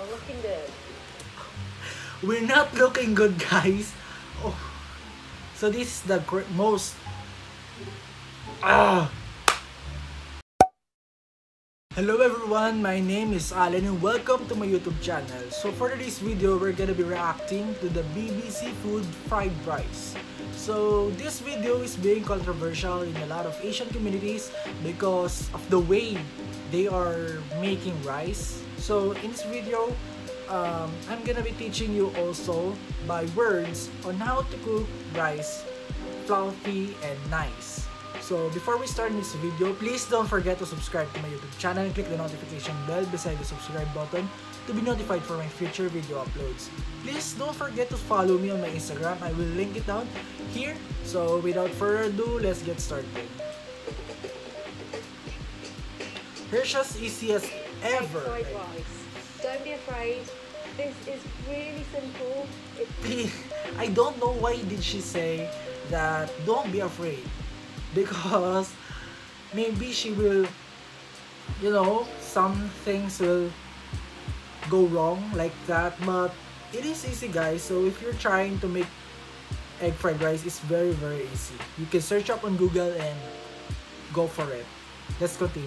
are looking good. We're not looking good, guys. Oh. So this is the most Hello everyone, my name is Alan and welcome to my YouTube channel. So for today's video, we're gonna be reacting to the BBC food fried rice. So this video is being controversial in a lot of Asian communities because of the way they are making rice. So in this video, I'm gonna be teaching you also by words on how to cook rice fluffy and nice. So before we start this video, please don't forget to subscribe to my YouTube channel and click the notification bell beside the subscribe button to be notified for my future video uploads. Please don't forget to follow me on my Instagram. I will link it down here. So without further ado, let's get started. Here's as easy as ever. Fried rice. Don't be afraid. This is really simple. I don't know why did she say that don't be afraid. Because maybe she will, some things will go wrong like that, but it is easy, guys. So if you're trying to make egg fried rice, it's very easy. You can search up on Google and go for it. Let's continue.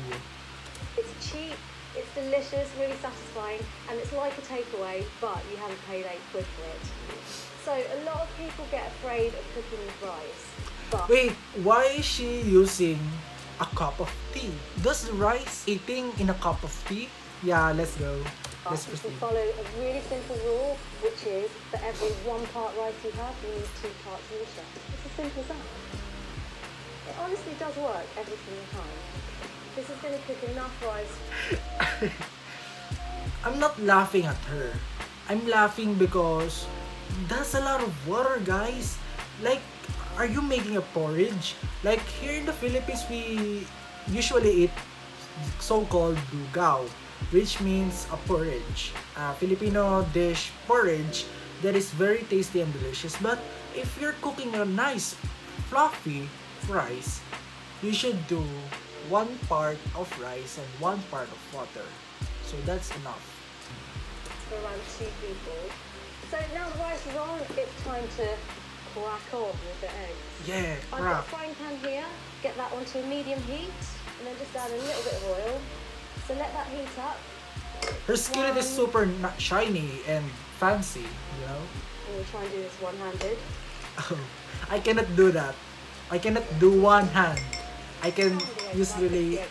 It's cheap, it's delicious, really satisfying, and it's like a takeaway, but you haven't paid £8 for it. So a lot of people get afraid of cooking with rice. Wait, why is she using a cup of tea? Does the rice eating in a cup of tea? Yeah, let's go. Let's proceed. You follow a really simple rule, which is for every 1 part rice you have, you need 2 parts water. It's as simple as that. It honestly does work every single time. This is going to cook enough rice. I'm not laughing at her. I'm laughing because that's a lot of water, guys. Like, are you making a porridge? Like here in the Philippines, we usually eat so-called dugaw, which means a porridge. Filipino dish porridge that is very tasty and delicious. But if you're cooking a nice fluffy rice, you should do 1 part of rice and 1 part of water. So that's enough. For around 2 people. So now the rice is on, it's time to crack on with the eggs. Yeah, I've got a frying pan here. Get that onto a medium heat, and then just add a little bit of oil. So let that heat up. Her skillet is super shiny and fancy, you know. I'm gonna try and do this one-handed. Oh, I cannot do that. I cannot do one hand. I can use really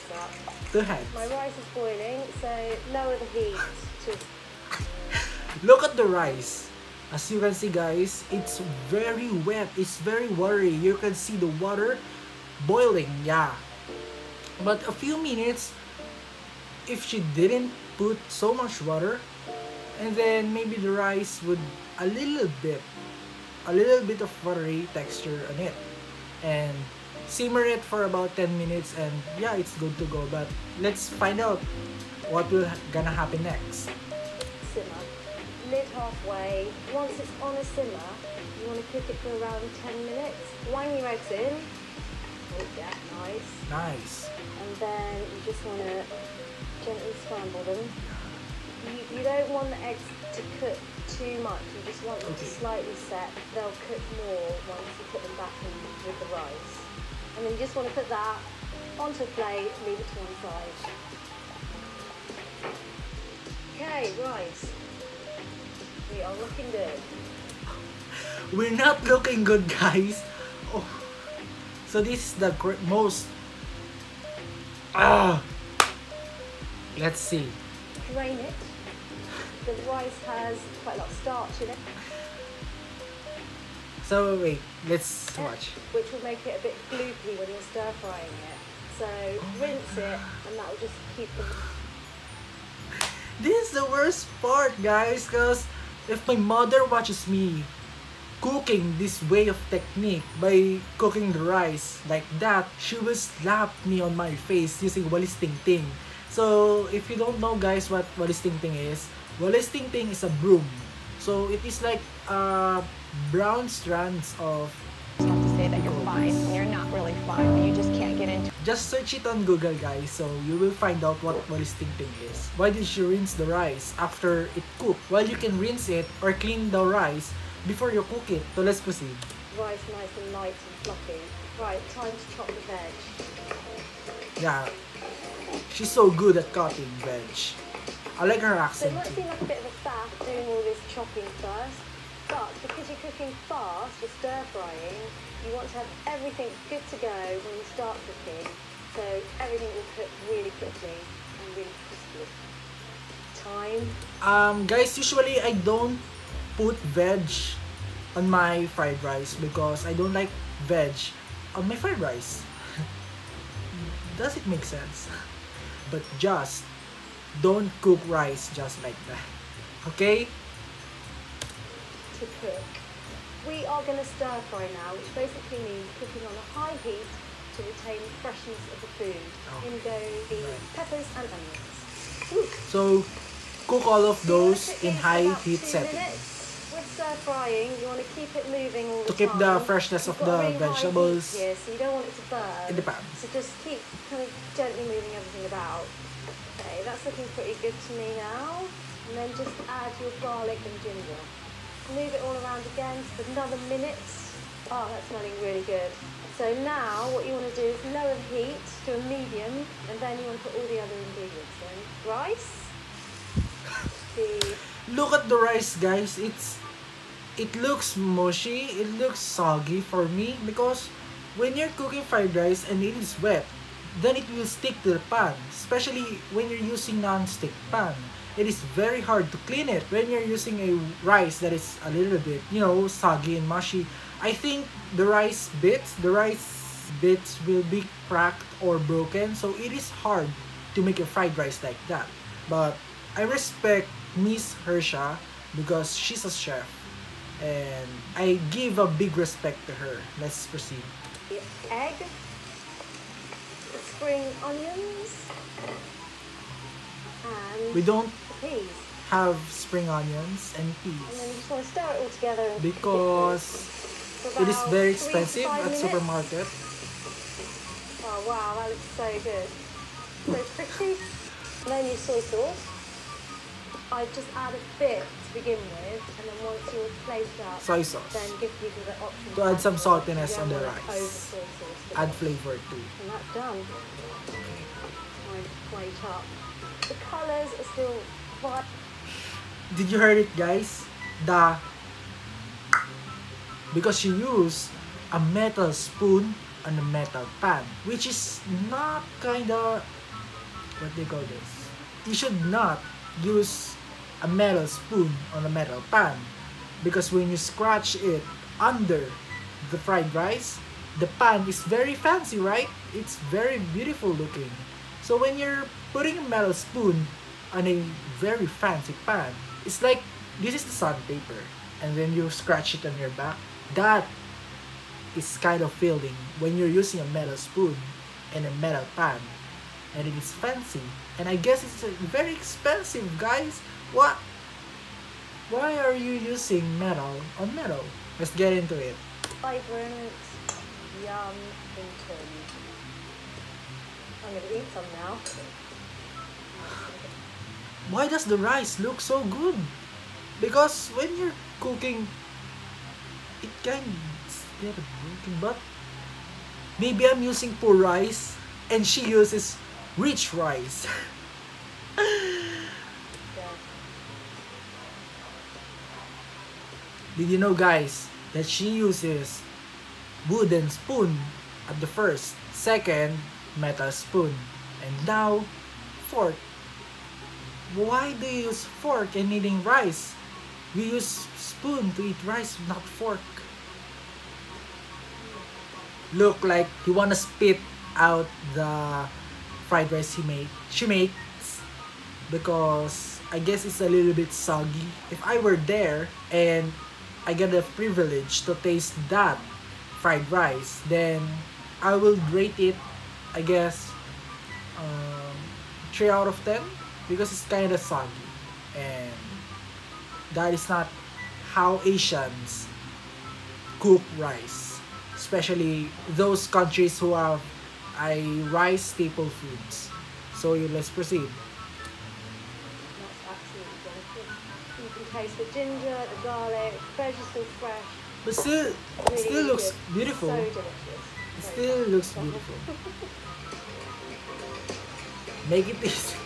2 hands. My rice is boiling, so lower the heat to. Look at the rice. As you can see, guys, it's very wet. It's very watery. You can see the water boiling, yeah. But a few minutes, if she didn't put so much water, and then maybe the rice would a little bit of watery texture on it, and simmer it for about 10 minutes, and yeah, it's good to go. But let's find out what will gonna happen next. Simmer. Lid halfway. Once it's on a simmer, you want to cook it for around 10 minutes. Wang your eggs in. Oh yeah, nice. Nice. And then you just want to gently scramble them. You don't want the eggs to cook too much. You just want them to slightly set. They'll cook more once you put them back in with the rice. And then you just want to put that onto a plate, leave it to one side. Okay, rice. We are looking good. We're not looking good, guys. Oh. So this is the most let's see. Drain it. The rice has quite a lot of starch in it. So wait, let's watch. Which will make it a bit gloopy when you're stir frying it. So rinse it, and that will just keep them. This is the worst part, guys, because if my mother watches me cooking this way of technique by cooking the rice like that, she will slap me on my face using walis ting ting. So if you don't know, guys, what walis ting ting is a broom. So it is like brown strands of. You have to say that you're fine when you're not really fine, and you just can't get into. Just search it on Google, guys, so you will find out what molesting thing is. Why did she rinse the rice after it cooked? Well, you can rinse it or clean the rice before you cook it. So let's proceed. Rice nice and light and fluffy. Right, time to chop the veg. Yeah, she's so good at cutting veg. I like her So it accent might too. seem like a bit of a faff doing all this chopping first, but because you're cooking fast, you're stir frying, you want to have everything good to go when you start cooking, so everything will cook really quickly and really crisply. Time. Guys, usually I don't put veg on my fried rice because I don't like veg on my fried rice. Does it make sense? But just don't cook rice just like that. Okay? To cook. We are going to stir fry now, which basically means cooking on a high heat to retain the freshness of the food. Oh. In go the Right. peppers and onions. Ooh. So cook all of those Cook in it high about heat 2 setting minutes. With stir frying, you want to keep it moving all the to keep time. the freshness of You've got a the really high vegetables heat here, so you don't want it to burn. in the pan. So just keep kind of gently moving everything about. Okay, that's looking pretty good to me now. And then just add your garlic and ginger. Move it all around again for another minute. Oh, that's smelling really good. So now what you want to do is lower the heat to a medium, and then you want to put all the other ingredients in. Rice. The Look at the rice, guys. It looks mushy, it looks soggy for me because when you're cooking fried rice and it is wet, then it will stick to the pan, especially when you're using non-stick pan. It is very hard to clean it when you're using a rice that is a little bit, soggy and mushy. I think the rice bits will be cracked or broken, so it is hard to make a fried rice like that. But I respect Miss Hersha because she's a chef and I give a big respect to her. Let's proceed. egg, the spring onions, and We don't the peas. have spring onions and And then you peas just want to stir it all together and because cook for it is about very 3 to expensive 5 at minutes. supermarket. Oh wow, that looks so good. So pretty. And then your soy sauce. I just add a bit to begin with, and then once you're placed up, Soy sauce then give people the option to add some more. saltiness You on don't the want rice. over soy sauce to Add it. flavor too. And that's done. Time to plate up. The colours are still bright. Did you hear it, guys? Because she used a metal spoon and a metal pan, which is not kinda what they call this. You should not use a metal spoon on a metal pan because when you scratch it under the fried rice, the pan is very fancy, right? It's very beautiful looking. So when you're putting a metal spoon on a very fancy pan, it's like this is the sandpaper and then you scratch it on your back. That is kind of feeling when you're using a metal spoon and a metal pan and it is fancy. And I guess it's very expensive, guys. What? Why are you using metal on metal? Let's get into it. Vibrant, yum, inton. I'm going to eat some now. Why does the rice look so good? Because when you're cooking, it kind of get broken. But maybe I'm using poor rice and she uses rich rice. Yeah. Did you know, guys, that she uses wooden spoon at the first, second metal spoon, and now fork. Why do you use fork in eating rice? We use spoon to eat rice, not fork. Look like you wanna spit out the fried rice she makes because I guess it's a little bit soggy. If I were there and I get the privilege to taste that fried rice, then I will rate it, I guess, 3 out of 10 because it's kind of soggy and that is not how Asians cook rice, especially those countries who have ay rice staple foods. So let's proceed. That's absolutely delicious. You can taste the ginger, the garlic, veg is still fresh. But still, it Really, still looks good. beautiful. So delicious. It still looks beautiful. Make it easy.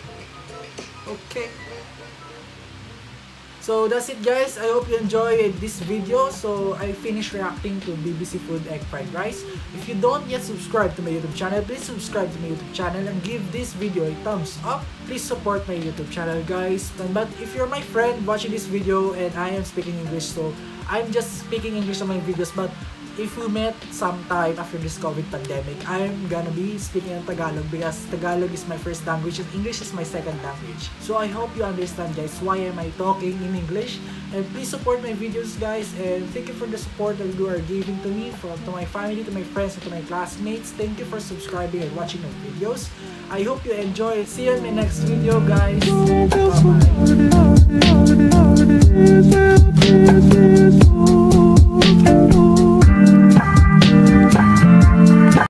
Okay. So that's it, guys. I hope you enjoyed this video. So I finished reacting to BBC Food Egg Fried Rice. If you don't yet subscribe to my YouTube channel, please subscribe to my YouTube channel and give this video a thumbs up. Please support my YouTube channel, guys. But if you're my friend watching this video and I am speaking English, so I'm just speaking English on my videos, but if we met sometime after this COVID pandemic, I'm gonna be speaking in Tagalog because Tagalog is my first language and English is my second language. So I hope you understand, guys, why am I talking in English. And please support my videos, guys, and thank you for the support that you are giving to me, to my family, to my friends, and to my classmates. Thank you for subscribing and watching my videos. I hope you enjoy. See you in my next video, guys. Bye-bye.